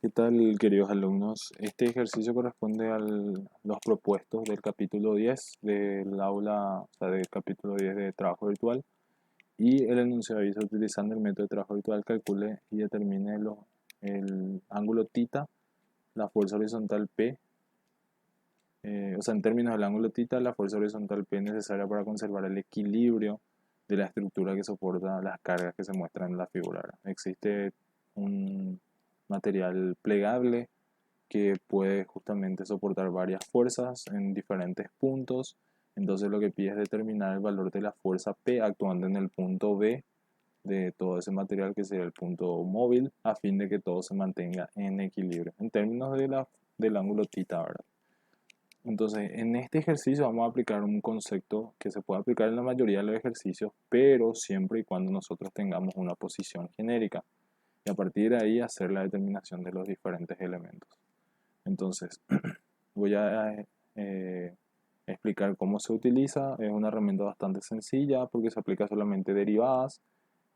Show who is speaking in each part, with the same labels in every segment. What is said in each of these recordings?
Speaker 1: ¿Qué tal, queridos alumnos? Este ejercicio corresponde a los propuestos del capítulo 10 del aula, o sea, del capítulo 10 de trabajo virtual. Y el enunciado dice: utilizando el método de trabajo virtual, calcule y determine el ángulo θ, la fuerza horizontal P, o sea, en términos del ángulo θ, la fuerza horizontal P necesaria para conservar el equilibrio de la estructura que soporta las cargas que se muestran en la figura. Existe un material plegable que puede justamente soportar varias fuerzas en diferentes puntos. Entonces lo que pide es determinar el valor de la fuerza P actuando en el punto B de todo ese material, que sería el punto móvil, a fin de que todo se mantenga en equilibrio en términos del ángulo θ, ¿verdad? Entonces, en este ejercicio vamos a aplicar un concepto que se puede aplicar en la mayoría de los ejercicios, pero siempre y cuando nosotros tengamos una posición genérica, y a partir de ahí hacer la determinación de los diferentes elementos. Entonces, voy a explicar cómo se utiliza. Es una herramienta bastante sencilla porque se aplica solamente derivadas,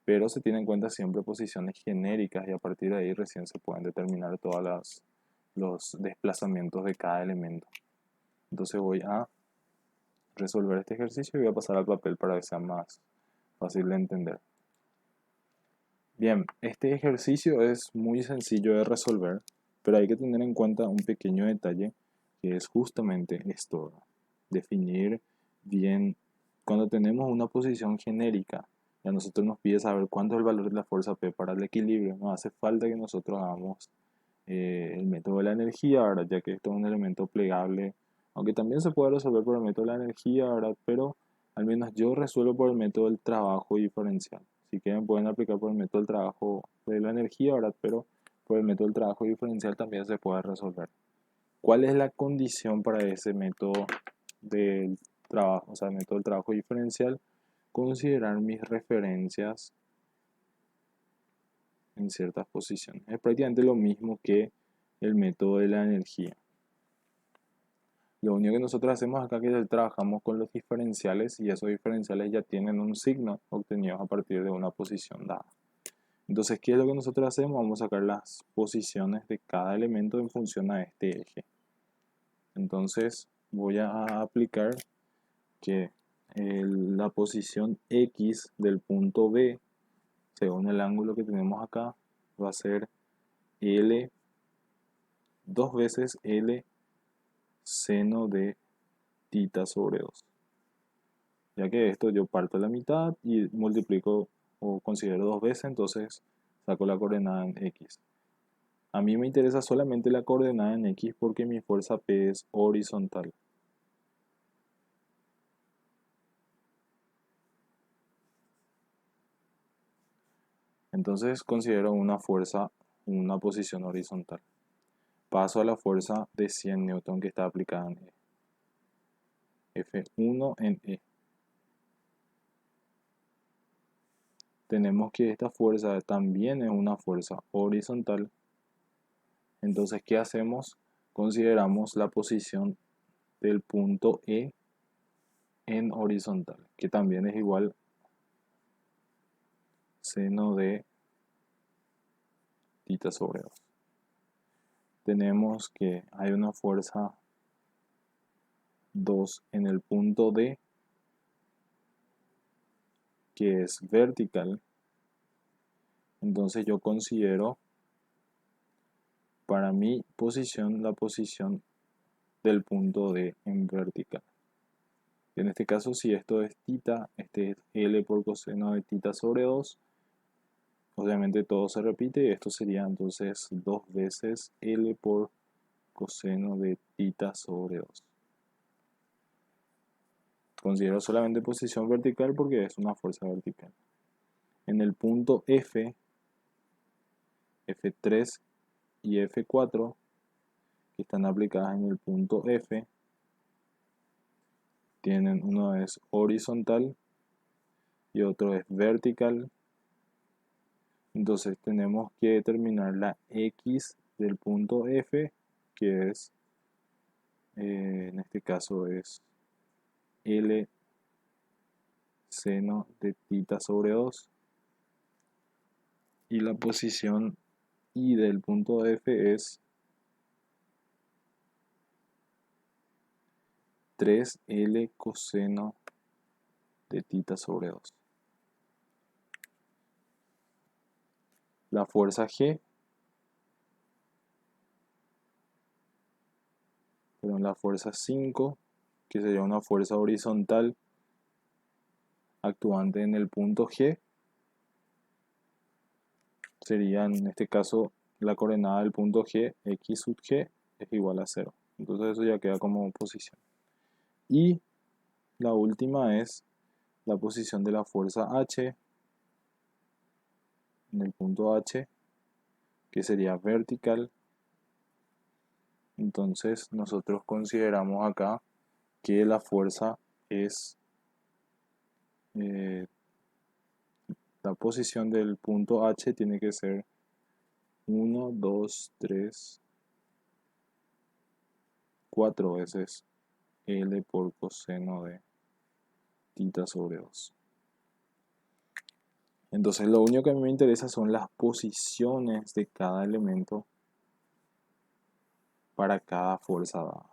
Speaker 1: pero se tienen en cuenta siempre posiciones genéricas y a partir de ahí recién se pueden determinar todos los desplazamientos de cada elemento. Entonces voy a resolver este ejercicio y voy a pasar al papel para que sea más fácil de entender. Bien, este ejercicio es muy sencillo de resolver, pero hay que tener en cuenta un pequeño detalle que es justamente esto: definir bien. Cuando tenemos una posición genérica y a nosotros nos pide saber cuánto es el valor de la fuerza P para el equilibrio, no hace falta que nosotros hagamos el método de la energía, ¿verdad? Ya que esto es un elemento plegable, aunque también se puede resolver por el método de la energía, ¿verdad? Pero al menos yo resuelvo por el método del trabajo diferencial. Si quieren pueden aplicar por el método del trabajo de la energía, ¿verdad? Pero por el método del trabajo diferencial también se puede resolver. ¿Cuál es la condición para ese método del trabajo, o sea, el método del trabajo diferencial? Considerar mis referencias en ciertas posiciones. Es prácticamente lo mismo que el método de la energía. Lo único que nosotros hacemos acá es que trabajamos con los diferenciales y esos diferenciales ya tienen un signo obtenido a partir de una posición dada. Entonces, ¿qué es lo que nosotros hacemos? Vamos a sacar las posiciones de cada elemento en función a este eje. Entonces, voy a aplicar que la posición X del punto B, según el ángulo que tenemos acá, va a ser L, 2 veces L seno de θ sobre 2. Ya que esto yo parto a la mitad y multiplico o considero 2 veces, entonces saco la coordenada en X. A mí me interesa solamente la coordenada en X porque mi fuerza P es horizontal. Entonces considero una posición horizontal. Paso a la fuerza de 100 Newton que está aplicada en E. F1 en E. Tenemos que esta fuerza también es una fuerza horizontal. Entonces, ¿qué hacemos? Consideramos la posición del punto E en horizontal, que también es igual seno de θ sobre 2. Tenemos que hay una fuerza 2 en el punto D, que es vertical. Entonces yo considero para mi posición la posición del punto D en vertical. En este caso, si esto es θ, este es L por coseno de θ sobre 2, obviamente todo se repite y esto sería entonces 2 veces L por coseno de θ sobre 2. Considero solamente posición vertical porque es una fuerza vertical. En el punto F, F3 y F4, que están aplicadas en el punto F, tienen uno es horizontal y otro es vertical. Entonces tenemos que determinar la X del punto F, que es, en este caso es L seno de θ sobre 2. Y la posición y del punto F es 3L coseno de θ sobre 2. La fuerza G, la fuerza 5, que sería una fuerza horizontal actuante en el punto G, sería en este caso la coordenada del punto G, x sub G, es igual a 0. Entonces eso ya queda como posición. Y la última es la posición de la fuerza H en el punto H, que sería vertical. Entonces nosotros consideramos acá que la fuerza es la posición del punto H tiene que ser 1, 2, 3, 4 veces L por coseno de θ sobre 2. Entonces lo único que a mí me interesa son las posiciones de cada elemento para cada fuerza dada.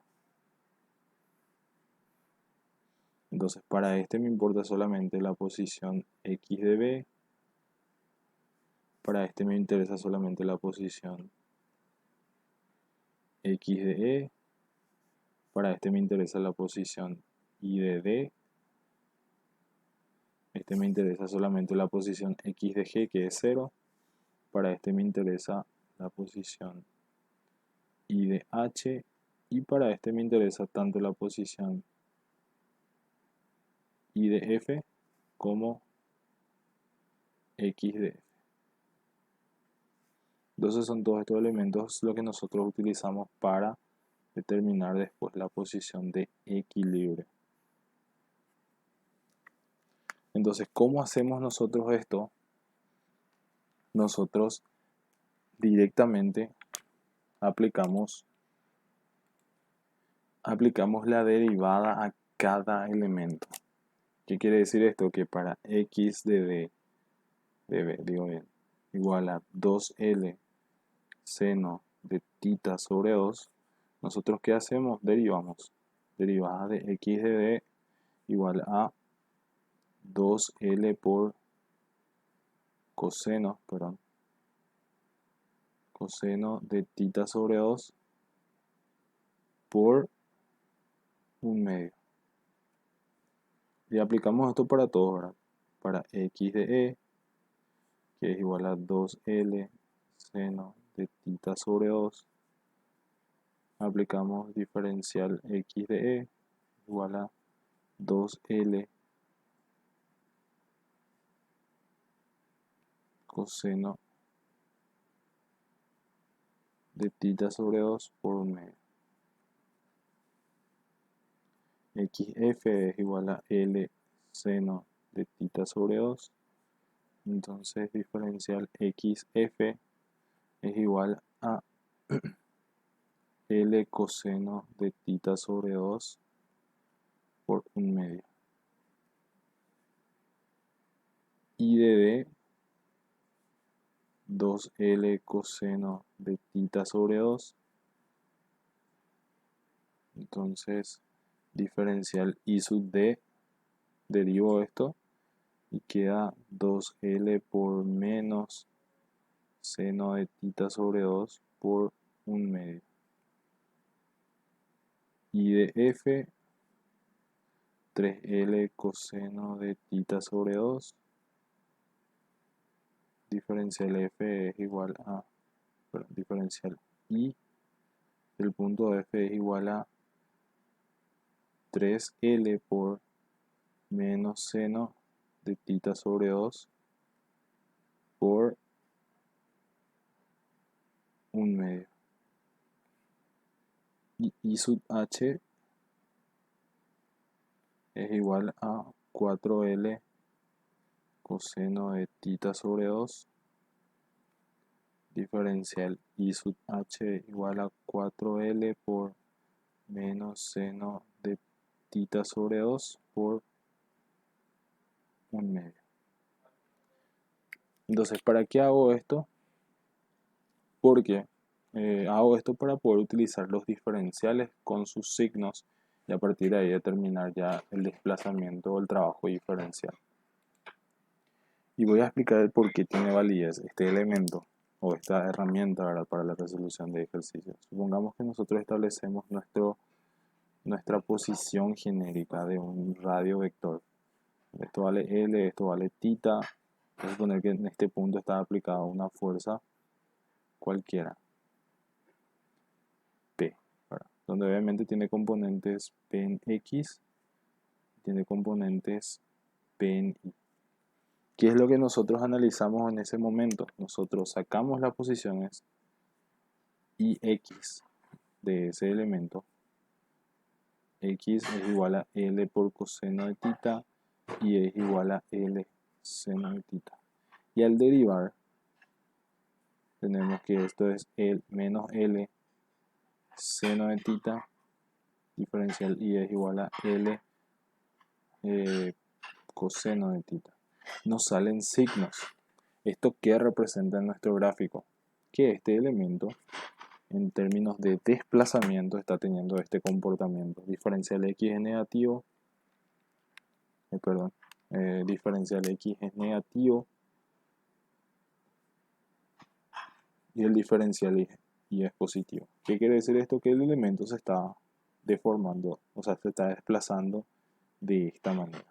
Speaker 1: Entonces para este me importa solamente la posición X de B. Para este me interesa solamente la posición X de E. Para este me interesa la posición Y de D. Este me interesa solamente la posición X de G, que es 0. Para este me interesa la posición Y de H. Y para este me interesa tanto la posición Y de F como X de F. Entonces son todos estos elementos lo que nosotros utilizamos para determinar después la posición de equilibrio. Entonces, ¿cómo hacemos nosotros esto? Nosotros directamente aplicamos la derivada a cada elemento. ¿Qué quiere decir esto? Que para x de B, digo bien, igual a 2L seno de θ sobre 2, nosotros ¿qué hacemos? Derivamos. Derivada de x de D igual a 2L por coseno de θ sobre 2 por 1/2. Y aplicamos esto para todo, ¿verdad? Para x de E, que es igual a 2L seno de θ sobre 2. Aplicamos diferencial x de E igual a 2L coseno de θ sobre 2 por 1/2. XF es igual a L seno de θ sobre 2. Entonces diferencial XF es igual a L coseno de θ sobre 2 por 1/2. Y de D, 2L coseno de θ sobre 2. Entonces diferencial I sub D, derivo esto y queda 2L por menos seno de θ sobre 2 por 1/2. Y de F, 3L coseno de θ sobre 2. Diferencial F es igual a, diferencial I del punto F es igual a 3L por menos seno de θ sobre 2 por 1/2. Y I sub H es igual a 4L coseno de θ sobre 2. Diferencial I sub H es igual a 4L por menos seno de θ sobre 2 por 1/2. Entonces, ¿para qué hago esto? porque hago esto para poder utilizar los diferenciales con sus signos y a partir de ahí determinar ya el desplazamiento o el trabajo diferencial. Y voy a explicar el por qué tiene validez este elemento o esta herramienta, ¿verdad?, para la resolución de ejercicios. Supongamos que nosotros establecemos nuestra posición genérica de un radio vector. Esto vale L, esto vale θ. Vamos a suponer que en este punto está aplicada una fuerza cualquiera, P, ¿verdad?, donde obviamente tiene componentes P en X, tiene componentes P en Y. ¿Qué es lo que nosotros analizamos en ese momento? Nosotros sacamos las posiciones IX de ese elemento. X es igual a L por coseno de θ y es igual a L seno de θ. Y al derivar, tenemos que esto es el menos L seno de θ, diferencial Y es igual a L coseno de θ. Nos salen signos. ¿Esto qué representa en nuestro gráfico? Que este elemento, en términos de desplazamiento, está teniendo este comportamiento. Diferencial X es negativo, diferencial X es negativo y el diferencial Y es positivo. ¿Qué quiere decir esto? Que el elemento se está deformando, o sea, se está desplazando de esta manera.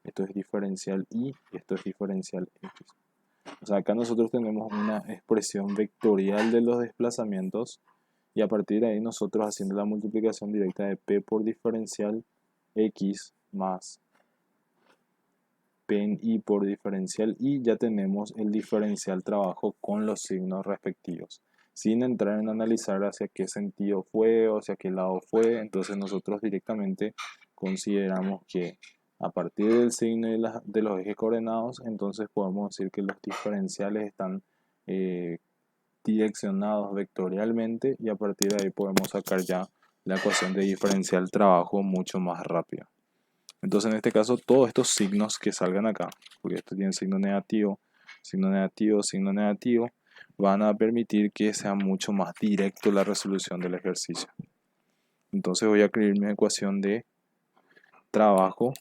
Speaker 1: Esto es diferencial Y y esto es diferencial X. O sea, acá nosotros tenemos una expresión vectorial de los desplazamientos y a partir de ahí nosotros haciendo la multiplicación directa de P por diferencial X más P en Y por diferencial Y, ya tenemos el diferencial trabajo con los signos respectivos. Sin entrar en analizar hacia qué sentido fue o hacia qué lado fue, entonces nosotros directamente consideramos que a partir del signo de los ejes coordenados, entonces podemos decir que los diferenciales están direccionados vectorialmente y a partir de ahí podemos sacar ya la ecuación de diferencial trabajo mucho más rápido. Entonces en este caso todos estos signos que salgan acá, porque esto tiene signo negativo, signo negativo, signo negativo, van a permitir que sea mucho más directo la resolución del ejercicio. Entonces voy a escribir mi ecuación de trabajo,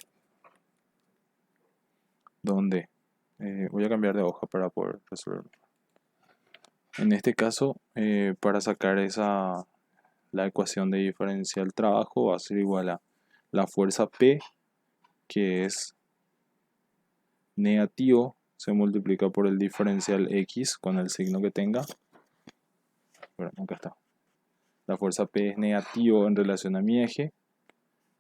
Speaker 1: donde voy a cambiar de hoja para poder resolverlo. En este caso, para sacar la ecuación de diferencial trabajo va a ser igual a la fuerza P, que es negativo, se multiplica por el diferencial X con el signo que tenga. Bueno, acá está. La fuerza P es negativo en relación a mi eje.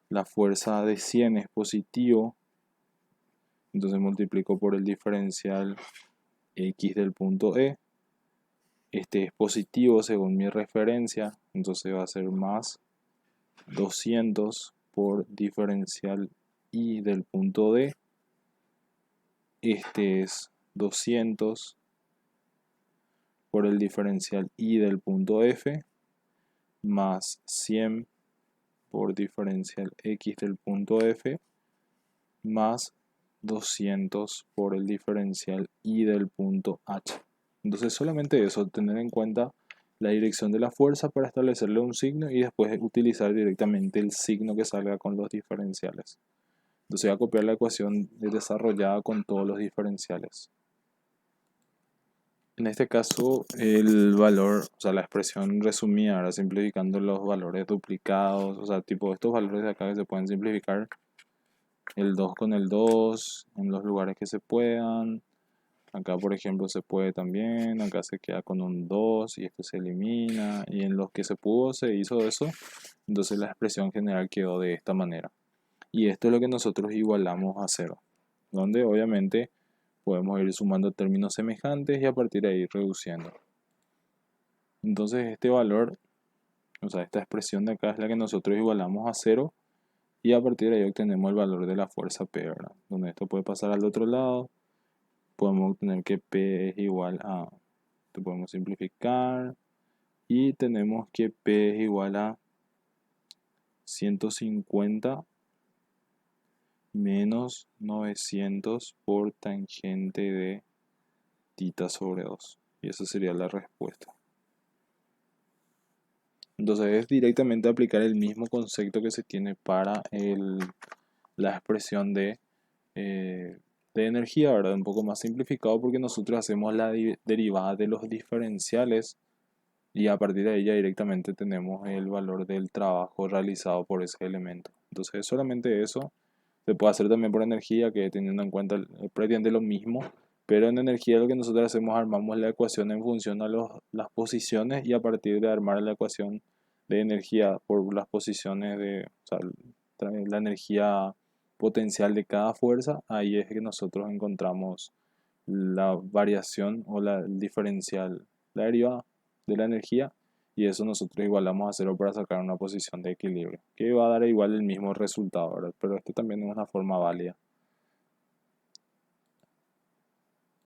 Speaker 1: La fuerza de 100 es positivo. Entonces multiplico por el diferencial X del punto E. Este es positivo según mi referencia. Entonces va a ser más 200 por diferencial Y del punto D. Este es 200 por el diferencial Y del punto F más 100 por diferencial X del punto F más 200 por el diferencial Y del punto H. Entonces solamente eso, tener en cuenta la dirección de la fuerza para establecerle un signo y después utilizar directamente el signo que salga con los diferenciales. Entonces voy a copiar la ecuación desarrollada con todos los diferenciales. En este caso, el valor, o sea, la expresión resumida, ahora simplificando los valores duplicados, o sea, tipo estos valores de acá que se pueden simplificar, el 2 con el 2, en los lugares que se puedan. Acá, por ejemplo, se puede también, acá se queda con un 2 y este se elimina, y en los que se pudo se hizo eso, entonces la expresión general quedó de esta manera. Y esto es lo que nosotros igualamos a 0, donde obviamente podemos ir sumando términos semejantes y a partir de ahí reduciendo. Entonces este valor, o sea, esta expresión de acá es la que nosotros igualamos a 0 y a partir de ahí obtenemos el valor de la fuerza P, ¿verdad? Donde esto puede pasar al otro lado, podemos obtener que P es igual a, esto podemos simplificar y tenemos que P es igual a 150 menos 900 por tangente de θ sobre 2. Y esa sería la respuesta. Entonces es directamente aplicar el mismo concepto que se tiene para la expresión eh, de energía, ¿verdad? Un poco más simplificado porque nosotros hacemos la derivada de los diferenciales y a partir de ahí ya directamente tenemos el valor del trabajo realizado por ese elemento. Entonces solamente eso. Se puede hacer también por energía, que teniendo en cuenta prácticamente lo mismo, pero en energía lo que nosotros hacemos, armamos la ecuación en función a las posiciones y a partir de armar la ecuación de energía por las posiciones o sea, la energía potencial de cada fuerza, ahí es que nosotros encontramos la variación o el diferencial, la derivada de la energía, y eso nosotros igualamos a cero para sacar una posición de equilibrio, que va a dar igual el mismo resultado, ¿verdad? Pero esto también es una forma válida.